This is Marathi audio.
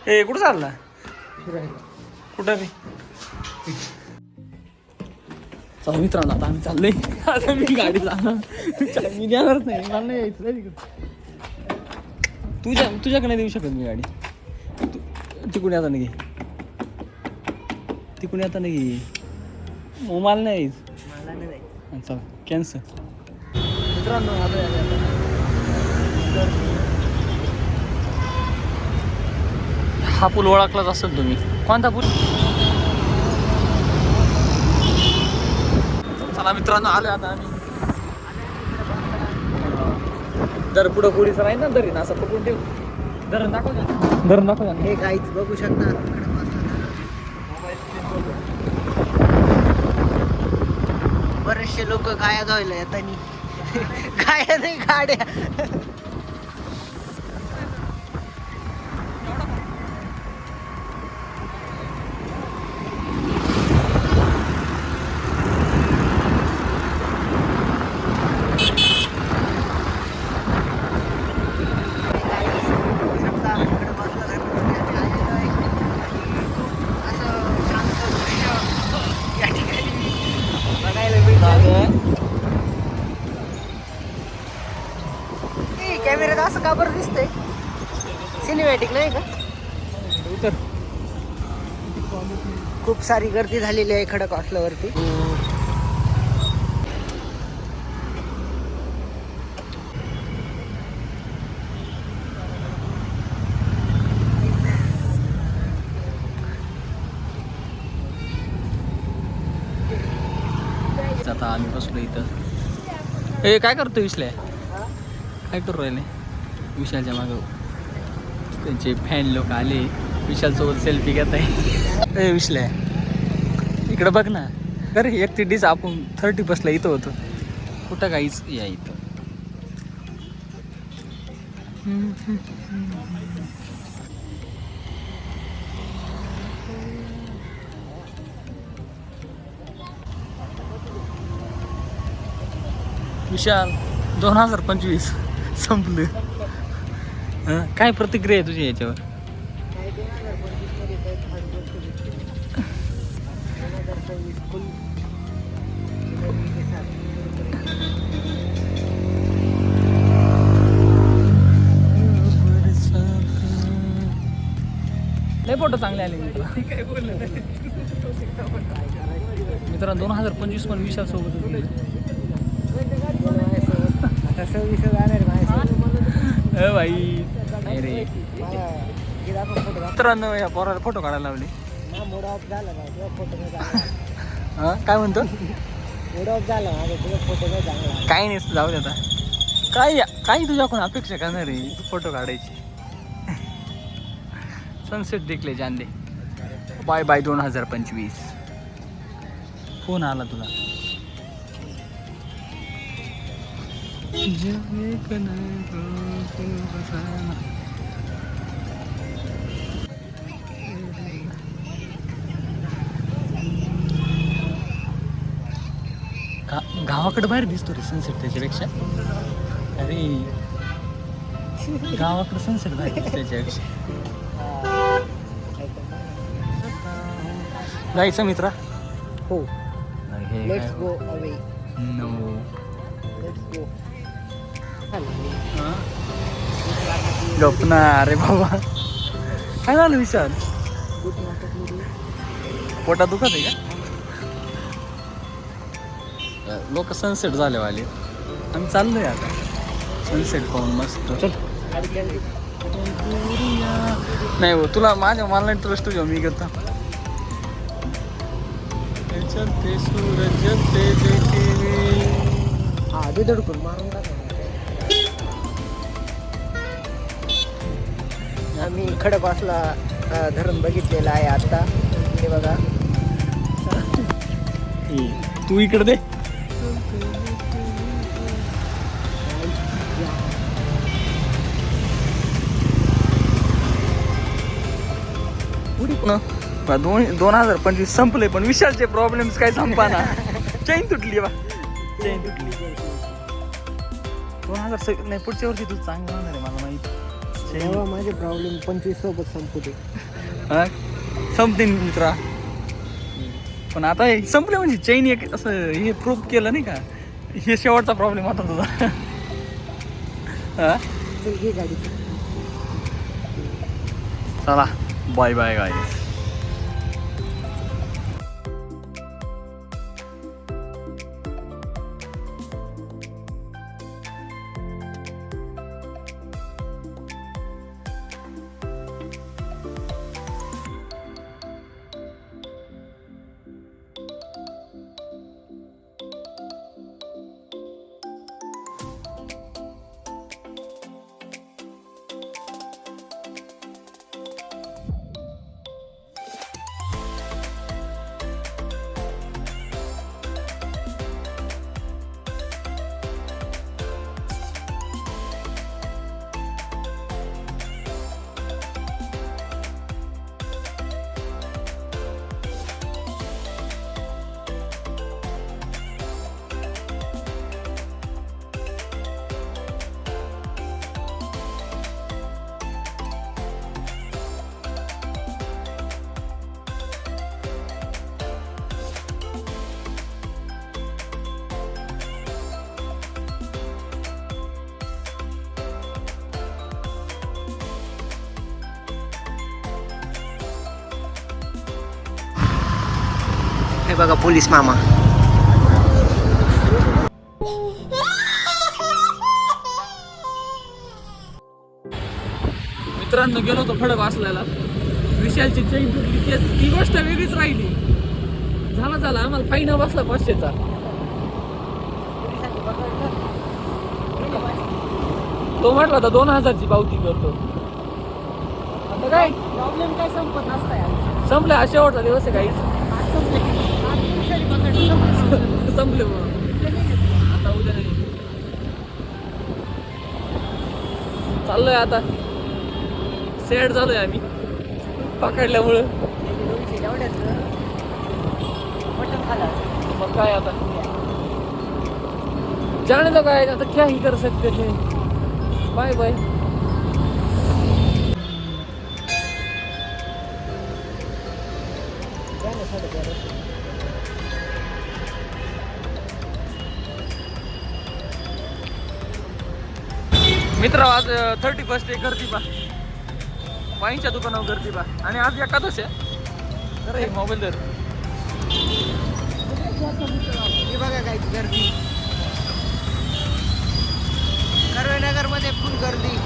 ए कुठं चालला? कुठं रे? चला मित्रांनो, आता आम्ही चाललोय. आता मी गाडी जाणार, मी देणारच नाही, मला नाही यायचं तिकडे. तुझ्याकडे नाही देऊ शकत मी गाडी. तिकडून आता नाही, तिकडून आता नाही, मला नाही यायचं. चला कॅन्सल. मित्रांनो हा पूल ओळखलाच असेल तुम्ही. कोणता पूल? चला मित्रांनो, आलो आता आम्ही. दर पुढं पोलीस राहील ना, दरी असं पकडून ठेव. धरण दाखव ना, धरण दाखव ना. हे काहीच बघू शकता. बरेचसे लोक गाया धुवायला येतानी. गाया नाही, गाड्या. कॅमेऱ्यात असं का बरं दिसतंय? सिनेमॅटिक नाही का? खूप सारी गर्दी झालेली आहे खडकवासल्यावरती. आता आम्ही बसलो इथं. ए काय करतो विश्ल्या? काय करू राहिले? विशालच्या मागं त्यांचे फॅन लोक आले, विशालसोबत सेल्फी घेत आहे. ए विश्ल्या इकडं बघ ना. अरे 31 आपण 30 इथं होतो. कुठं काहीच या इथं. विशाल 2025 संपलं. काय प्रतिक्रिया आहे तुझी याच्यावर? लय फोटो चांगले आले मित्रांनो. 2025 पण विशाल सोबत भाई. नाही रे मित्रांनो, या पोराला फोटो काढायला लावले. हा काय म्हणतो? काही नाही, जाऊ दे आता. काही तुझ्याकडून अपेक्षा करणार रे फोटो काढायची. सनसेट देखले जान दे. Bye bye 2025. फोन आला तुला? गावाकडे बाहेर दिसतो रे सनसेट त्याच्यापेक्षा. अरे गावाकडे सनसेट बाहेर दिसतो त्याच्यापेक्षा. जायचं मित्रा? हो. Let's go away. No let's go. गपना. अरे बाबा काय झालं विशाल? पोटात दुखत आहे का? लोक सनसेट झाले वाले. आम्ही चाललोय आता सनसेट पाहून मस्त. चल. नाही हो, तुला मला इंटरेस्ट तुझ्या मी घेतो. चलते सूरज जलते देखे. हा दडकून मारून टाका. आम्ही खडकवासला धरण बघितलेलं आहे आता. हे बघा. तू इकडे दे. ना 2025 संपले, पण विशालचे प्रॉब्लेम्स काय संपाना. चैन तुटली बा, चैन तुटली. 2000 नाही, पुढच्या वर्षी तू चांगलं होणार आहे मला माहिती. तेव्हा माझे प्रॉब्लेम 25 सोबत संपू दे. हा संपतील मित्रा. पण आता हे संपले म्हणजे चैन एक असं हे प्रूफ केलं नाही का, हे शेवटचा प्रॉब्लेम होता तुझा. हा चल घे गाडी. चला बाय बाय गाईस. हे बघा पोलीस मामा. मित्रांनो गेलो होतो खडक वाचलायला, विशालची चैन तुटली, ती गोष्ट वेगळीच राहिली. झाला आम्हाला फाईन बसला 500चा. तो म्हटला होता 2000ची पावती करतो. आता काय प्रॉब्लेम काय संपत नसता. संपले, हा शेवटचा दिवस आहे. काहीच संपले मग आता उद्या नाही. चाललोय आता, सेट झालोय आम्ही पकडल्यामुळं. मग काय आता जाने तो काय, आता क्या ही कर सकते थे. Bye bye. मित्र आज 31 आहे, गर्दी पा वाईनच्या दुकानावर गर्दी पा. आणि आज एकादश आहे. अरे मोबाईल धर. हे बघा काय गर्दी. कर्वेनगर मध्ये फुल गर्दी.